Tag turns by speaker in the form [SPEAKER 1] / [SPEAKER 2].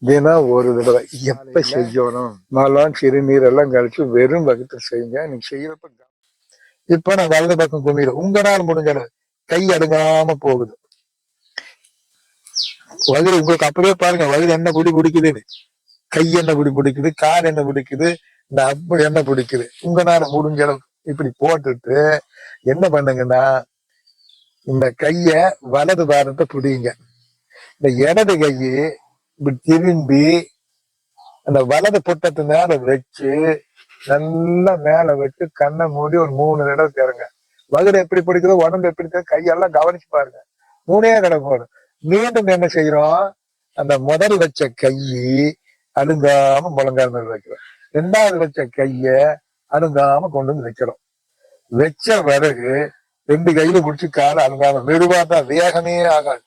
[SPEAKER 1] தினம் ஒரு தடவை எப்ப செய்யணும் மலம் சிறுநீர் எல்லாம் கழிச்சு வெறும் வகுத்து செய்யுங்க. நீங்க செய்யறப்ப இப்ப நான் வலது பக்கம் குமிடு உங்களால் முடிஞ்சது கை அடுங்காம போகுது. வயிறு உங்களுக்கு அப்படியே பாருங்க, வயிறு என்ன குடி குடிக்குதுன்னு. கை என்ன குடி பிடிக்குது, கால் என்ன பிடிக்குது, இந்த அப்படி என்ன பிடிக்குது. உங்களால முடிஞ்ச அளவு இப்படி போட்டுட்டு என்ன பண்ணுங்கன்னா, இந்த கைய வலது பாரத்தை பிடிங்க. இந்த இடது கையை இப்படி திரும்பி அந்த வலது புட்டத்து மேல வச்சு நல்லா மேல வச்சு கண்ணை மூடி ஒரு 3 தடவை தேருங்க. வகுடு எப்படி பிடிக்குதோ உடம்பு எப்படி இருக்கோ கையெல்லாம் கவனிச்சு பாருங்க. 3 தடவை போடும். மீண்டும் என்ன செய்யறோம், அந்த முதல் வச்ச கை அழுங்காம முழங்கால் மேல வைக்கிறோம். 2வது வச்ச கைய அழுங்காம கொண்டு வந்து வைக்கிறோம். வச்ச பிறகு 2 கையில பிடிச்சி காலை அழுங்காம மெதுவா தான், வேகமே ஆகாது.